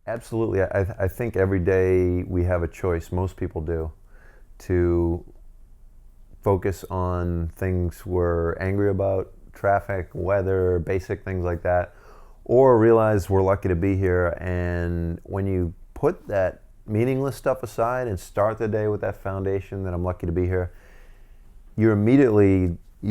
Absolutely. I think every day we have a choice, most people do, to focus on things we're angry about, traffic, weather, basic things like that, or realize we're lucky to be here. And when you put that meaningless stuff aside and start the day with that foundation that I'm lucky to be here, you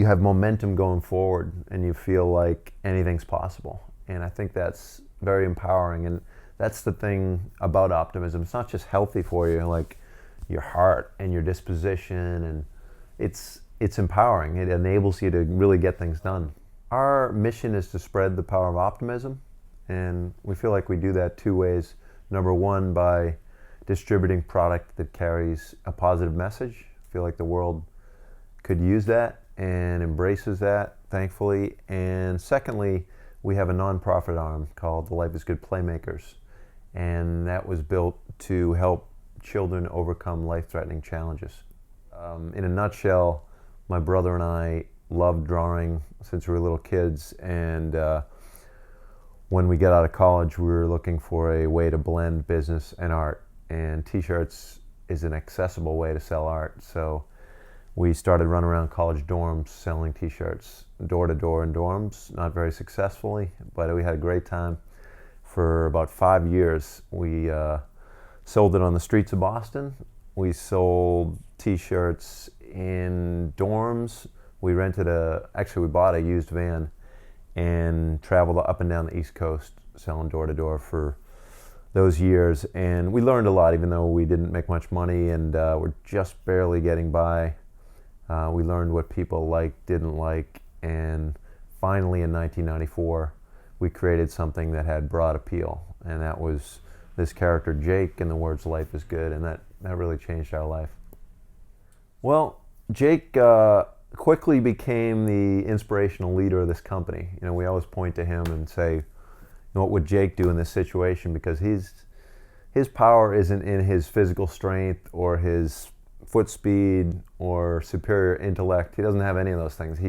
have momentum going forward and you feel like anything's possible. And I think that's very empowering. And that's the thing about optimism. It's not just healthy for you, like your heart and your disposition, and it's empowering. It enables you to really get things done. Our mission is to spread the power of optimism, and we feel like we do that two ways. Number one, by distributing product that carries a positive message. I feel like the world could use that and embraces that, thankfully. And secondly, we have a nonprofit arm called the Life is Good Playmakers, and that was built to help children overcome life-threatening challenges. In a nutshell, my brother and I loved drawing since we were little kids, and when we got out of college, we were looking for a way to blend business and art, and t-shirts is an accessible way to sell art. So we started running around college dorms selling t-shirts door to door in dorms, not very successfully, but we had a great time. For about 5 years, we sold it on the streets of Boston. We sold t-shirts in dorms. We bought a used van and traveled up and down the East Coast selling door to door for those years. And we learned a lot, even though we didn't make much money and we're just barely getting by. We learned what people liked, didn't like, and finally in 1994, we created something that had broad appeal, and that was this character Jake and the words "Life is Good," and that really changed our life. Well, Jake quickly became the inspirational leader of this company. You know, we always point to him and say, what would Jake do in this situation? Because his power isn't in his physical strength or his foot speed or superior intellect. He doesn't have any of those things.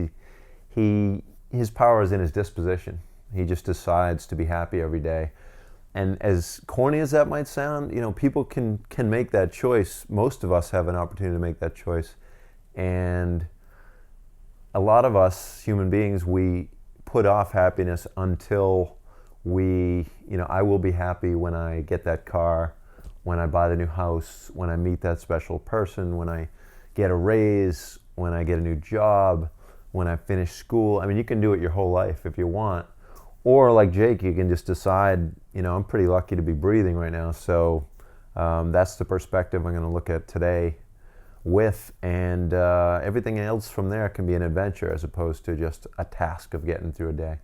His power is in his disposition. He just decides to be happy every day. And as corny as that might sound, people can make that choice. Most of us have an opportunity to make that choice. And a lot of us human beings, we put off happiness until I will be happy when I get that car, when I buy the new house, when I meet that special person, when I get a raise, when I get a new job, when I finish school. I mean, you can do it your whole life if you want. Or like Jake, you can just decide, I'm pretty lucky to be breathing right now. So that's the perspective I'm going to look at today with. And everything else from there can be an adventure as opposed to just a task of getting through a day.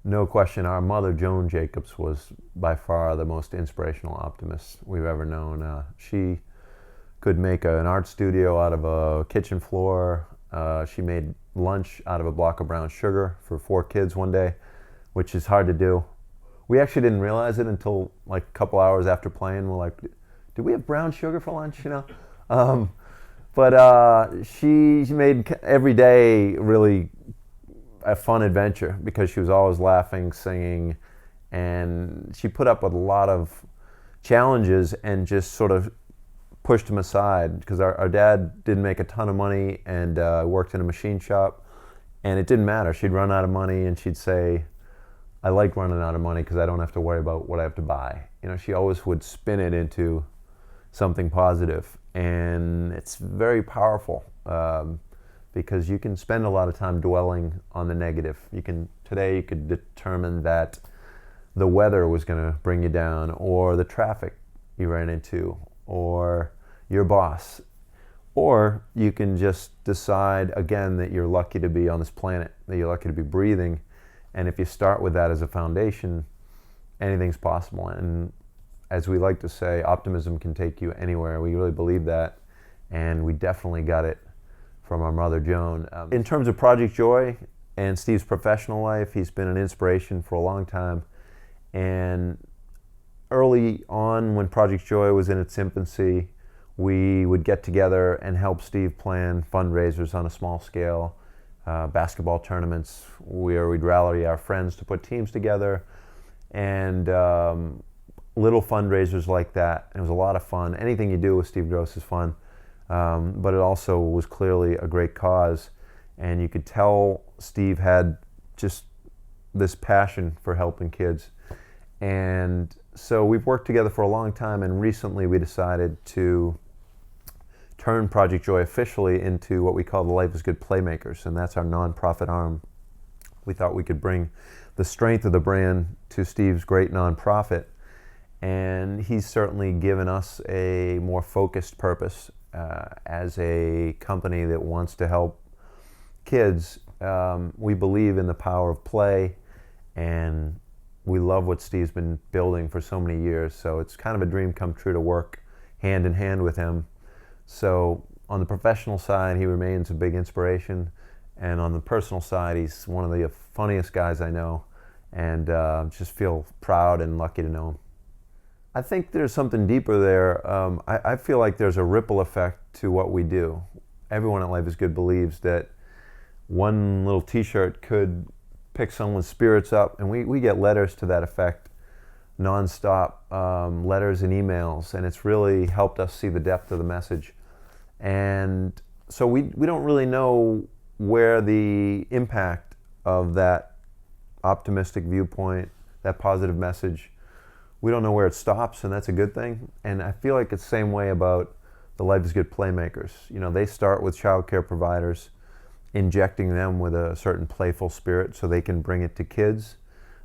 No question, our mother, Joan Jacobs, was by far the most inspirational optimist we've ever known. She could make an art studio out of a kitchen floor. She made lunch out of a block of brown sugar for 4 kids one day, which is hard to do. We actually didn't realize it until like a couple hours after playing. We're like, do we have brown sugar for lunch? But she made every day really a fun adventure because she was always laughing, singing, and she put up with a lot of challenges and just sort of pushed them aside because our dad didn't make a ton of money and worked in a machine shop, and it didn't matter. She'd run out of money and she'd say, I like running out of money because I don't have to worry about what I have to buy. She always would spin it into something positive, and it's very powerful because you can spend a lot of time dwelling on the negative. Today you could determine that the weather was going to bring you down, or the traffic you ran into, or your boss. Or you can just decide again that you're lucky to be on this planet, that you're lucky to be breathing. And if you start with that as a foundation, anything's possible. And as we like to say, optimism can take you anywhere. We really believe that, and we definitely got it from our mother, Joan. In terms of Project Joy and Steve's professional life, he's been an inspiration for a long time. And early on, when Project Joy was in its infancy, we would get together and help Steve plan fundraisers on a small scale, basketball tournaments where we'd rally our friends to put teams together. And little fundraisers like that. And it was a lot of fun. Anything you do with Steve Gross is fun. But it also was clearly a great cause. And you could tell Steve had just this passion for helping kids. And so we've worked together for a long time, and recently we decided to turn Project Joy officially into what we call the Life is Good Playmakers, and that's our nonprofit arm. We thought we could bring the strength of the brand to Steve's great nonprofit, and he's certainly given us a more focused purpose as a company that wants to help kids. We believe in the power of play, and we love what Steve's been building for so many years, so it's kind of a dream come true to work hand in hand with him. So on the professional side, he remains a big inspiration, and on the personal side, he's one of the funniest guys I know, and just feel proud and lucky to know him. I think there's something deeper there. I feel like there's a ripple effect to what we do. Everyone at Life is Good believes that one little t-shirt could pick someone's spirits up, and we get letters to that effect nonstop, letters and emails, and it's really helped us see the depth of the message. And so we don't really know where the impact of that optimistic viewpoint, that positive message, we don't know where it stops, and that's a good thing. And I feel like it's the same way about the Life is Good Playmakers. You know, they start with child care providers, injecting them with a certain playful spirit so they can bring it to kids,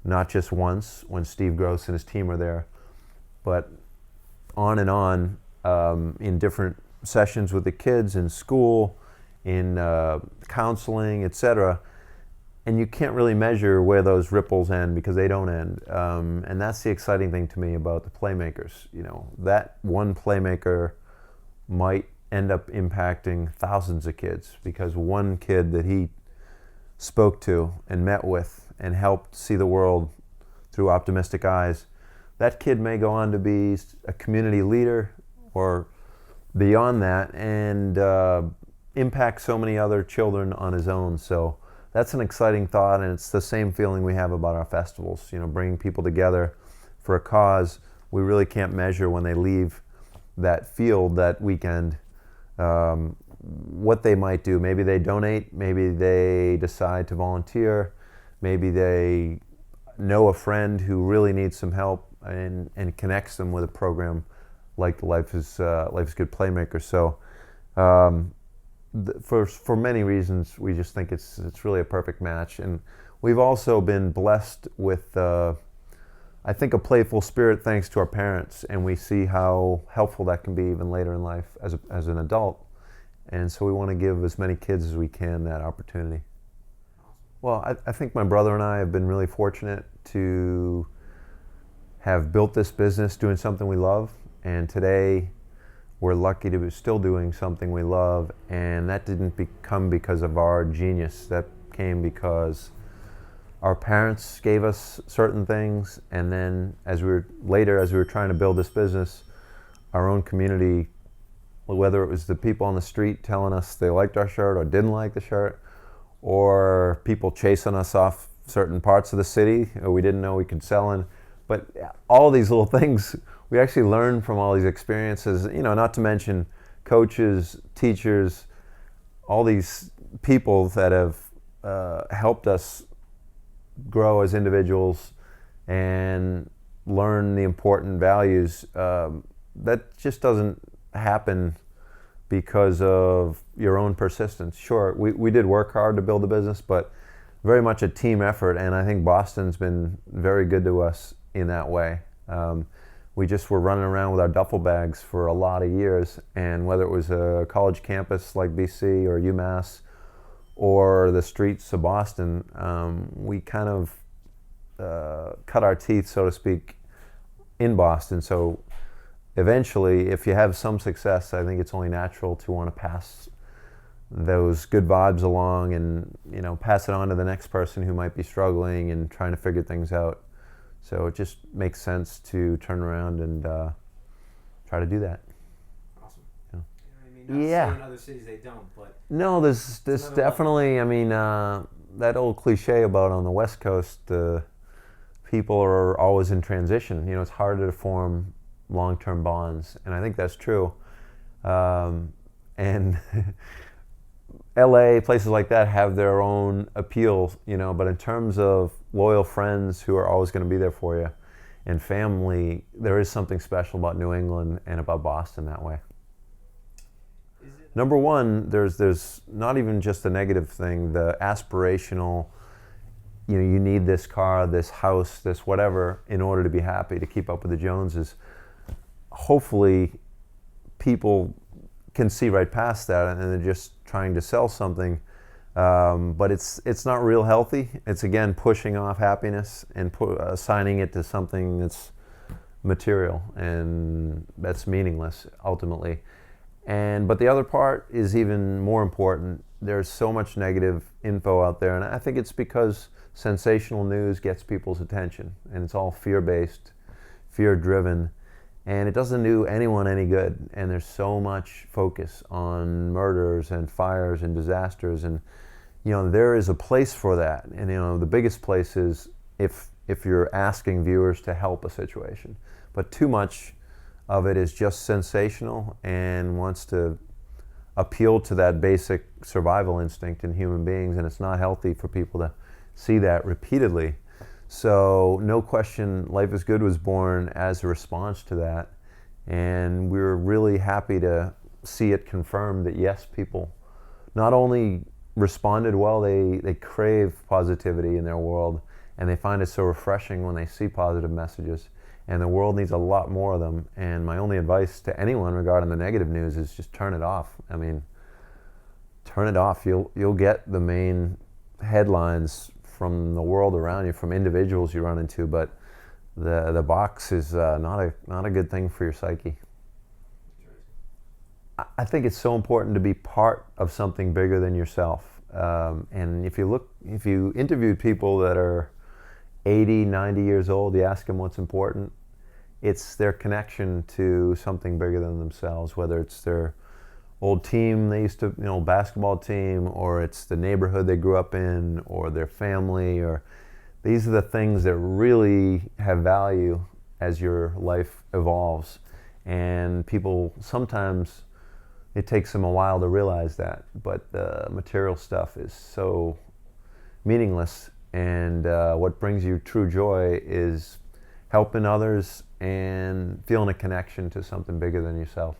not just once when Steve Gross and his team are there, but on and on in different sessions with the kids in school, in counseling, etc. And you can't really measure where those ripples end because they don't end. And that's the exciting thing to me about the Playmakers. You know, that one Playmaker might end up impacting thousands of kids because one kid that he spoke to and met with and helped see the world through optimistic eyes, that kid may go on to be a community leader or beyond that and impact so many other children on his own. So that's an exciting thought, and it's the same feeling we have about our festivals, you know, bringing people together for a cause. We really can't measure when they leave that field that weekend what they might do. Maybe they donate, maybe they decide to volunteer, maybe they know a friend who really needs some help and connects them with a program like the Life is Good Playmakers. So for many reasons, we just think it's really a perfect match. And we've also been blessed with I think a playful spirit thanks to our parents, and we see how helpful that can be even later in life as an adult. And so we want to give as many kids as we can that opportunity. Well, I think my brother and I have been really fortunate to have built this business doing something we love, and today we're lucky to be still doing something we love, and that didn't come because of our genius. That came because our parents gave us certain things, and then as we were trying to build this business, our own community, whether it was the people on the street telling us they liked our shirt or didn't like the shirt, or people chasing us off certain parts of the city we didn't know we could sell in. But all these little things, we actually learned from all these experiences, you know, not to mention coaches, teachers, all these people that have helped us grow as individuals and learn the important values. That just doesn't happen because of your own persistence. Sure, we did work hard to build the business, but very much a team effort, and I think Boston's been very good to us in that way. We just were running around with our duffel bags for a lot of years, and whether it was a college campus like BC or UMass or the streets of Boston, we kind of cut our teeth, so to speak, in Boston. So eventually, if you have some success, I think it's only natural to want to pass those good vibes along and, you know, pass it on to the next person who might be struggling and trying to figure things out. So it just makes sense to turn around and try to do that. Awesome. Yeah. I mean, not to say in other cities they don't, but no, there's definitely. I mean, that old cliche about on the West Coast, people are always in transition. You know, it's harder to form long-term bonds, and I think that's true. And LA, places like that have their own appeal, you know, but in terms of loyal friends who are always going to be there for you and family, there is something special about New England and about Boston that way. Number one, there's not even just a negative thing, the aspirational, you know, you need this car, this house, this whatever in order to be happy, to keep up with the Joneses. Hopefully people can see right past that and they're just trying to sell something, but it's not real healthy. It's again pushing off happiness and assigning it to something that's material and that's meaningless ultimately. But the other part is even more important. There's so much negative info out there, and I think it's because sensational news gets people's attention, and it's all fear-based, fear-driven, and it doesn't do anyone any good. And there's so much focus on murders and fires and disasters, and you know, there is a place for that. And you know, the biggest place is if you're asking viewers to help a situation. But too much of it is just sensational and wants to appeal to that basic survival instinct in human beings, and it's not healthy for people to see that repeatedly. So no question, Life is Good was born as a response to that, and we were really happy to see it confirmed that yes, people not only responded well, they crave positivity in their world, and they find it so refreshing when they see positive messages. And the world needs a lot more of them. And my only advice to anyone regarding the negative news is just turn it off. I mean, turn it off. You'll get the main headlines from the world around you, from individuals you run into, but the box is not a good thing for your psyche. I think it's so important to be part of something bigger than yourself. And if you interviewed people that are 80, 90 years old, you ask them what's important, it's their connection to something bigger than themselves, whether it's their old team they used to, you know, basketball team, or it's the neighborhood they grew up in, or their family, or these are the things that really have value as your life evolves. And people, sometimes it takes them a while to realize that, but the material stuff is so meaningless. And what brings you true joy is helping others and feeling a connection to something bigger than yourself.